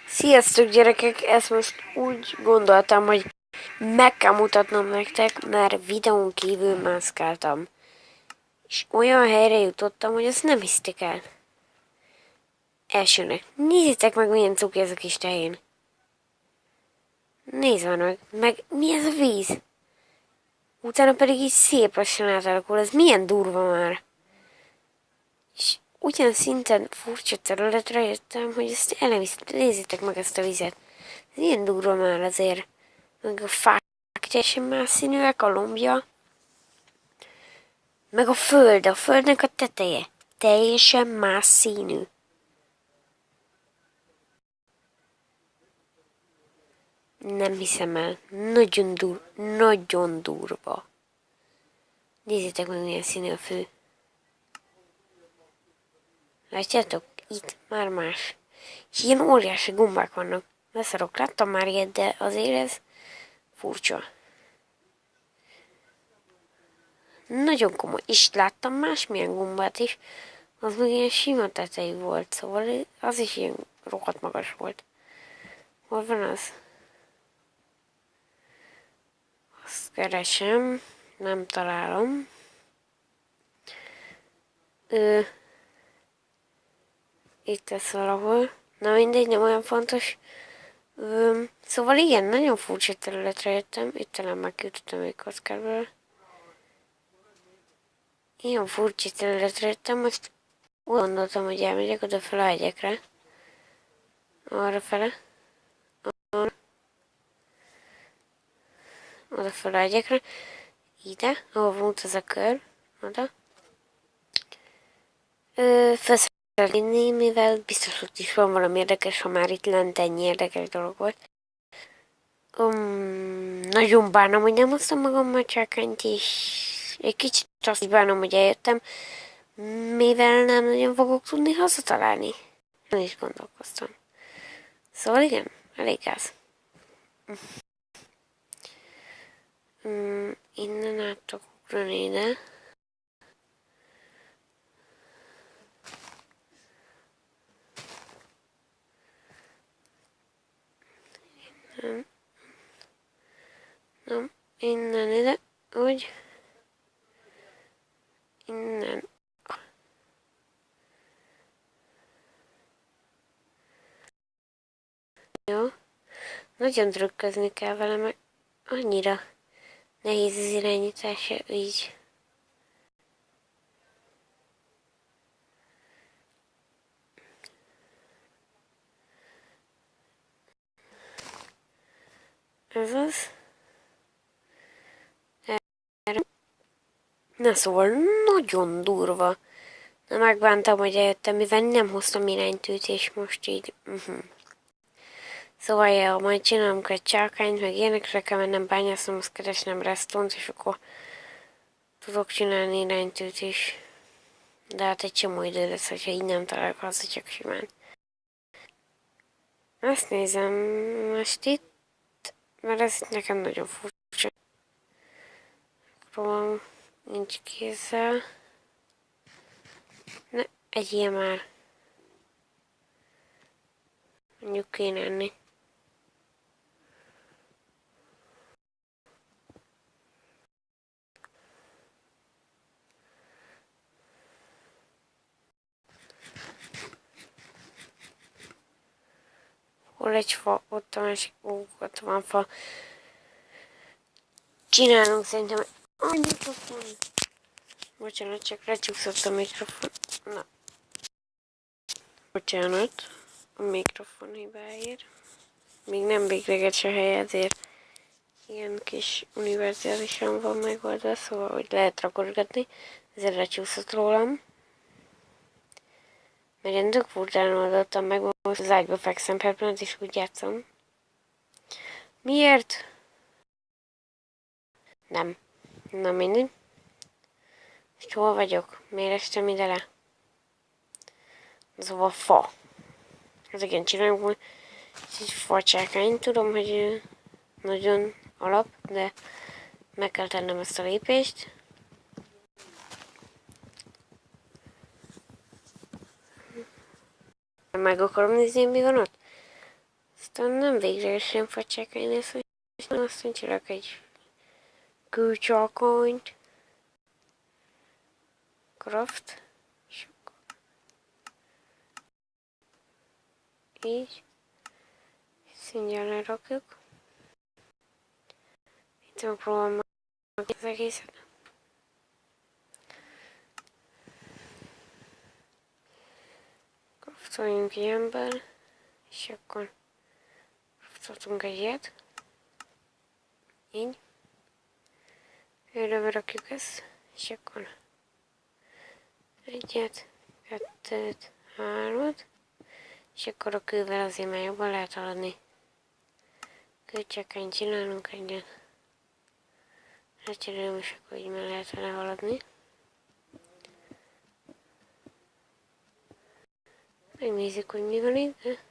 Sziasztok gyerekek, ezt most úgy gondoltam, hogy meg kell mutatnom nektek, mert videón kívül mászkáltam. És olyan helyre jutottam, hogy ezt nem hisztik el. Elsőnek, nézzétek meg milyen cuki ez a kis tehén. Nézd meg mi ez a víz? Utána pedig így szép lassan átalakul, ez milyen durva már. És ugyan szinten furcsa területre jöttem, hogy ezt el nem hiszem, nézzétek meg ezt a vizet. Ez ilyen durva már azért. Meg a fák teljesen más színűek, a lombja. Meg a földnek a teteje. Teljesen más színű. Nem hiszem el. Nagyon durva. Nézzétek meg, milyen színű a fő. Látjátok? Itt már más. És ilyen óriási gombák vannak. Beszarok, láttam már ilyet, de azért ez furcsa. Nagyon komoly. És láttam másmilyen gombát is. Az meg ilyen sima tetejű volt, szóval az is ilyen rohadt magas volt. Hol van az? Azt keresem, nem találom. Itt lesz valahol. Na mindegy, nem olyan fontos. Szóval igen, nagyon furcsa területre jöttem. Itt talán megküldtem egy kockából. Ilyen furcsa területre jöttem, most úgy gondoltam, hogy elmegyek oda fel a hegyekre. Arra fele. Oda fel a hegyekre. Ide, ahol volt az a kör. Oda. Fel inni, mivel biztos ott is van valami érdekes, ha már itt lent ennyi érdekes dolog volt. Nagyon bánom, hogy nem hoztam magammal csákányt, és egy kicsit azt is bánom, hogy eljöttem, mivel nem nagyon fogok tudni hazatalálni. Nem is gondolkoztam. Szóval igen, elég gáz. Innen át tudok ugrani ide. Nem, innen ide, úgy. Innen. Jó. Nagyon trükközni kell vele, mert annyira nehéz az irányítása így. Ez az. Na szóval nagyon durva. Na megbántam, hogy eljöttem, mivel nem hoztam iránytűt, és most így... Szóval ja, majd csinálom egy csákányt, meg ilyenekre kell mennem bányászomhoz keresnem resztont, és akkor tudok csinálni iránytűt is. De hát egy csomó idő lesz, hogyha így nem találok haza, csak simán. Azt nézem most itt, mert ez nekem nagyon furcsa. Próbálom, nincs kézzel. Ne, egy ilyen már. Mondjuk kéne enni. Hol egy fa, ott a másik, ott van fa. Csinálunk szerintem a mikrofon. Bocsánat, csak lecsúszott a mikrofon. Na. Bocsánat, a mikrofon hibáért. Még nem végleges a hely, ezért ilyen kis univerzálisan van megoldva, szóval hogy lehet rakodgatni. Ezért lecsúszott rólam. Mert én tök furcsán oldottam meg, most az ágyba fekszem per pillanat, és úgy játszom. Miért? Nem. Na mindegy. És hol vagyok? Miért estem ide le? Szóval fa. Ez igen, csináljuk majd egy facsákányt. Tudom, hogy nagyon alap, de meg kell tennem ezt a lépést. Meg akarom nézni, mi van ott? Aztán nem véglegesen facsákálni ezt, hogy aztán csinálok egy külcsalkányt. Craft. És akkor így. Szintén lerakjuk. Itt megpróbálom az egészet. Craftoljunk ilyenben. És akkor craftoltunk egy ilyet. Így. Előre rakjuk ezt. És akkor egyet, kettőt, hármat. És akkor a kővel azért már jobban lehet haladni. Kőcsekányt csinálunk egyet. Lecserélem, és akkor így már lehet vele haladni. Megnézzük, hogy mi van itt.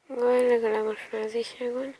Legalább most már az is megvan.